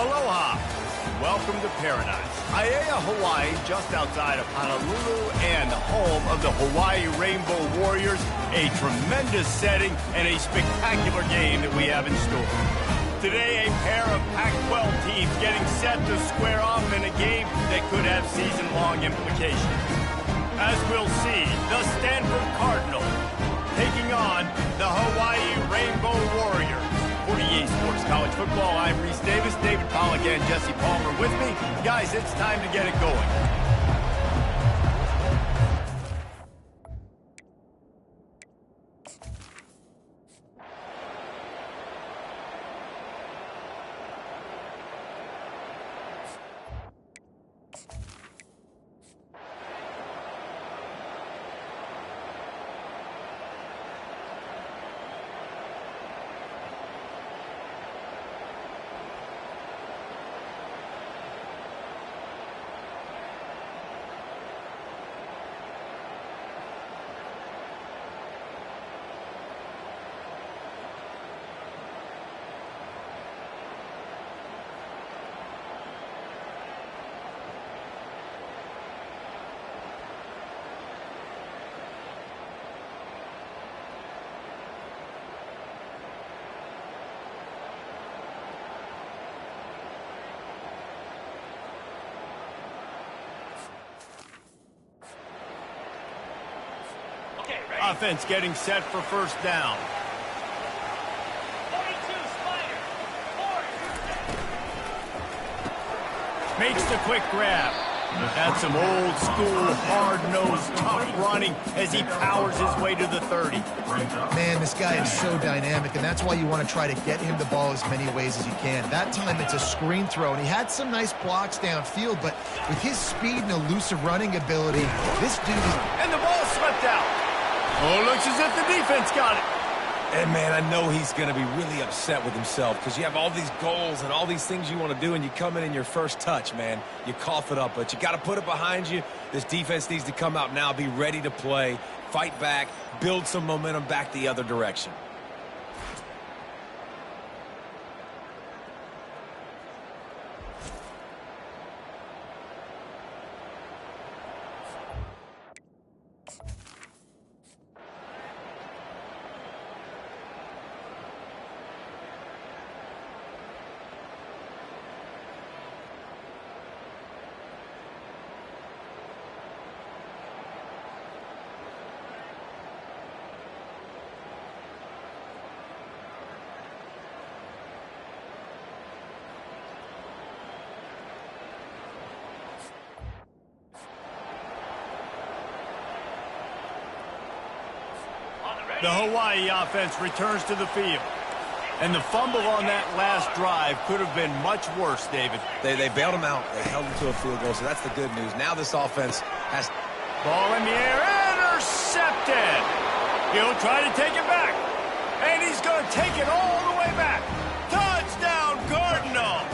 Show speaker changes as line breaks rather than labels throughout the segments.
Aloha. Welcome to paradise. Aiea, Hawaii, just outside of Honolulu and home of the Hawaii Rainbow Warriors. A tremendous setting and a spectacular game that we have in store. Today, a pair of Pac-12 teams getting set to square off in a game that could have season-long implications. As we'll see, the Stanford Cardinals taking on the Hawaii Rainbow Warriors. For EA Sports College Football, I'm Reese Davis, David Pollack, and Jesse Palmer with me. Guys, it's time to get it going. Offense getting set for first down.
42, Spider. 4.
Makes the quick grab. That's some old school, hard-nosed, tough running as he powers his way to the 30.
Man, this guy is so dynamic, and that's why you want to try to get him the ball as many ways as you can. That time it's a screen throw, and he had some nice blocks downfield, but with his speed and elusive running ability, this dude is...
And the ball swept out. Oh, looks as if the defense got it.
And, man, I know he's going to be really upset with himself because you have all these goals and all these things you want to do, and you come in your first touch, man. You cough it up, but you got to put it behind you. This defense needs to come out now, be ready to play, fight back, build some momentum back the other direction.
The Hawaii offense returns to the field. And the fumble on that last drive could have been much worse, David.
They bailed him out. They held him to a field goal, so that's the good news. Now this offense has...
Ball in the air, intercepted. He'll try to take it back. And he's going to take it all the way back. Touchdown, Cardinals.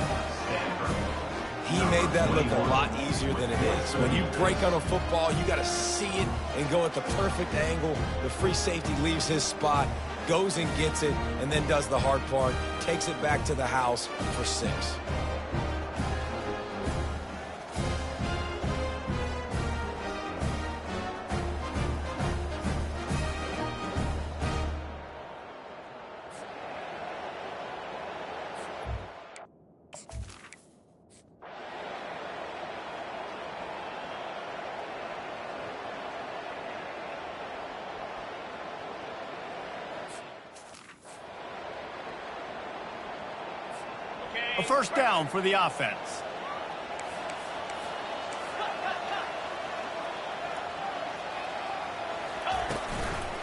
He made that look a lot easier than it is. When you break on a football, you got to see it and go at the perfect angle. The free safety leaves his spot, goes and gets it, and then does the hard part, takes it back to the house for 6.
A first down for the offense.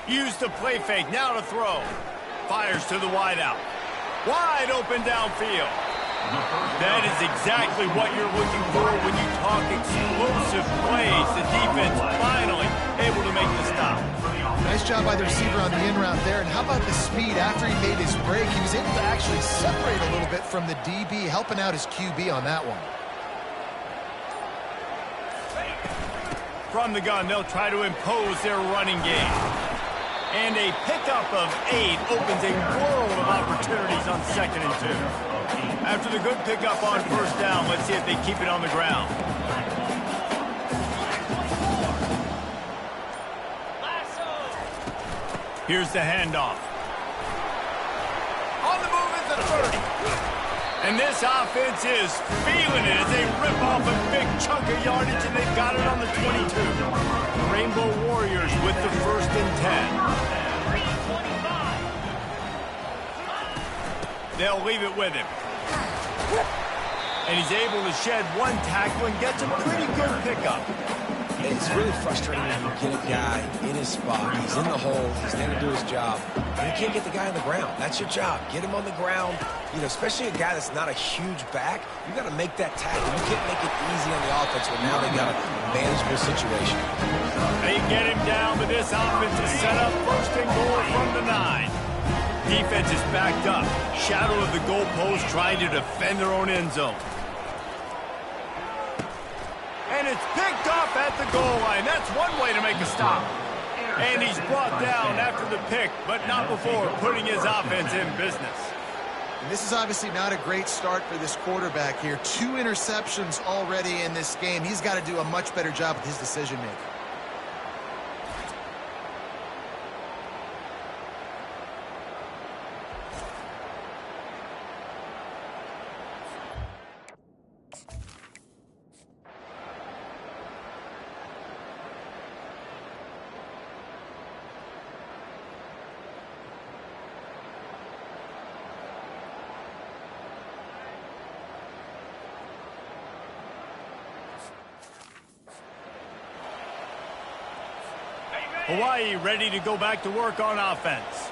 Use the play fake, now to throw. Fires to the wideout. Wide open downfield. That is exactly what you're looking for when you talk explosive plays. The defense finally able to make the stop.
Nice job by the receiver on the in route there. And how about the speed after he made his break? He was able to actually separate a little bit from the DB, helping out his QB on that one.
From the gun, they'll try to impose their running game. And a pickup of 8 opens a world of opportunities on 2nd and 2. After the good pickup on 1st down, let's see if they keep it on the ground. Here's the handoff. On the move is the 30. And this offense is feeling it as they rip off a big chunk of yardage, and they've got it on the 22. Rainbow Warriors with the 1st and 10. They'll leave it with him. And he's able to shed 1 tackle and gets a pretty good pickup.
It's really frustrating when you get a guy in his spot. He's in the hole. He's there to do his job. And you can't get the guy on the ground. That's your job. Get him on the ground. You know, especially a guy that's not a huge back. You got to make that tackle. You can't make it easy on the offense when now they got a manageable situation.
They get him down, but this offense is set up 1st and goal from the 9. Defense is backed up. Shadow of the goalpost trying to defend their own end zone. And it's picked off at the goal line. That's one way to make a stop. And he's brought down after the pick, but not before putting his offense in business.
And this is obviously not a great start for this quarterback here. 2 interceptions already in this game. He's got to do a much better job with his decision-making.
Hawaii ready to go back to work on offense.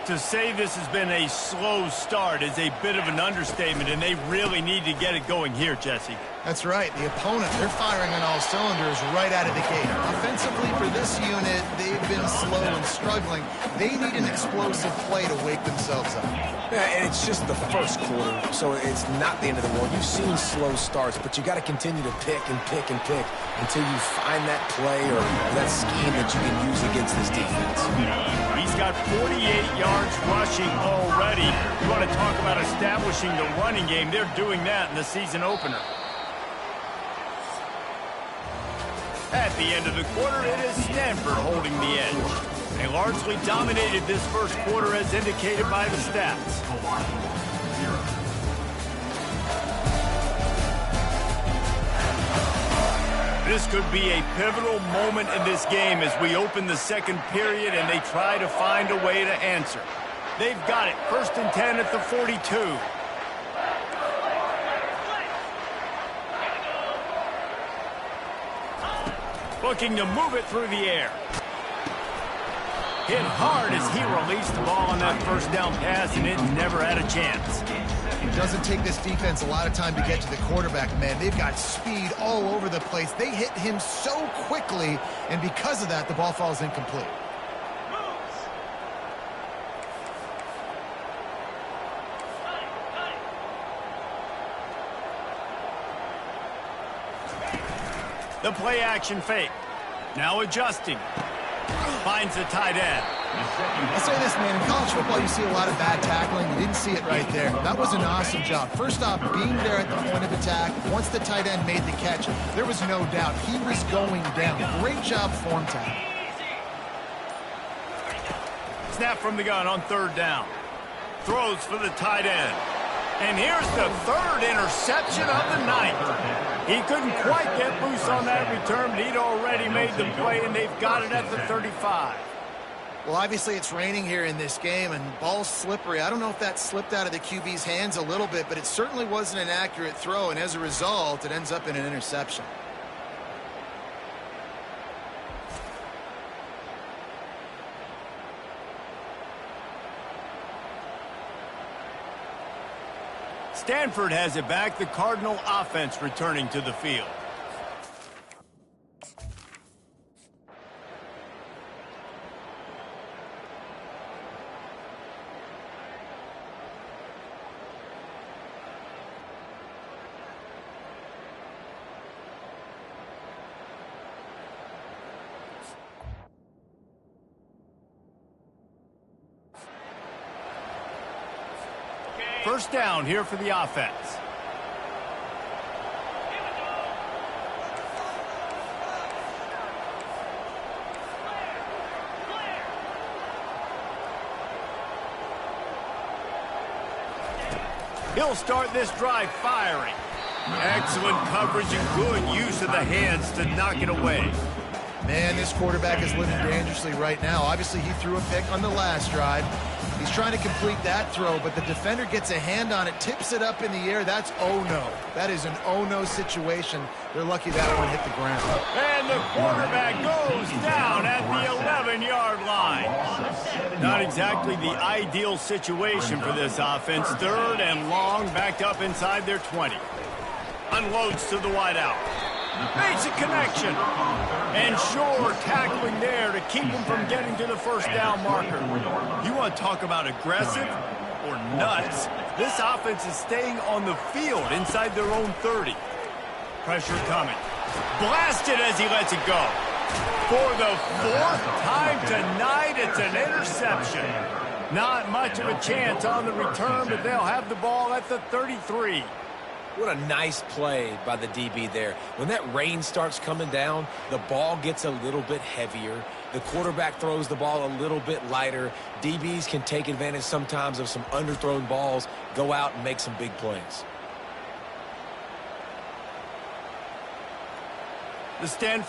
To say this has been a slow start is a bit of an understatement, and they really need to get it going here, Jesse.
That's right. The opponent, they're firing on all cylinders right out of the gate. Offensively, for this unit, they've been slow and struggling. They need an explosive play to wake themselves up.
Yeah, and it's just the 1st quarter, so it's not the end of the world. You've seen slow starts, but you got to continue to pick and pick and pick until you find that play or that scheme that you can use against this defense.
He's got 48 yards rushing already. You want to talk about establishing the running game. They're doing that in the season opener. At the end of the quarter, it is Stanford holding the edge. They largely dominated this 1st quarter as indicated by the stats. This could be a pivotal moment in this game as we open the 2nd period and they try to find a way to answer. They've got it. 1st and 10 at the 42. Looking to move it through the air. Hit hard as he released the ball on that 1st down pass, and it never had a chance.
It doesn't take this defense a lot of time to get to the quarterback, man. They've got speed all over the place. They hit him so quickly, and because of that, the ball falls incomplete.
The play action fake. Now adjusting. Finds the tight end.
I'll say this, man. In college football, you see a lot of bad tackling. You didn't see it right there. That was an awesome job. First off, being there at the point of attack. Once the tight end made the catch, there was no doubt he was going down. Great job form tackle.
Snap from the gun on 3rd down. Throws for the tight end. And here's the 3rd interception of the night. He couldn't quite get loose on that return, but he'd already made the play, and they've got it at the 35.
Well, obviously it's raining here in this game, and ball's slippery. I don't know if that slipped out of the QB's hands a little bit, but it certainly wasn't an accurate throw, and as a result, it ends up in an interception.
Stanford has it back. The Cardinal offense returning to the field. First down here for the offense. He'll start this drive firing. Excellent coverage and good use of the hands to knock it away.
Man, this quarterback is living dangerously right now. Obviously, he threw a pick on the last drive. He's trying to complete that throw, but the defender gets a hand on it, tips it up in the air. That's oh-no. That is an oh-no situation. They're lucky that one hit the ground.
And the quarterback goes down at the 11-yard line. Not exactly the ideal situation for this offense. Third and long, backed up inside their 20. Unloads to the wideout. Makes a connection. And sure, tackling there to keep him from getting to the first down marker. You want to talk about aggressive or nuts? This offense is staying on the field inside their own 30. Pressure coming. Blasted as he lets it go. For the fourth time tonight, it's an interception. Not much of a chance on the return, but they'll have the ball at the 33.
What a nice play by the DB there. When that rain starts coming down, the ball gets a little bit heavier. The quarterback throws the ball a little bit lighter. DBs can take advantage sometimes of some underthrown balls, go out and make some big plays.
The Stanford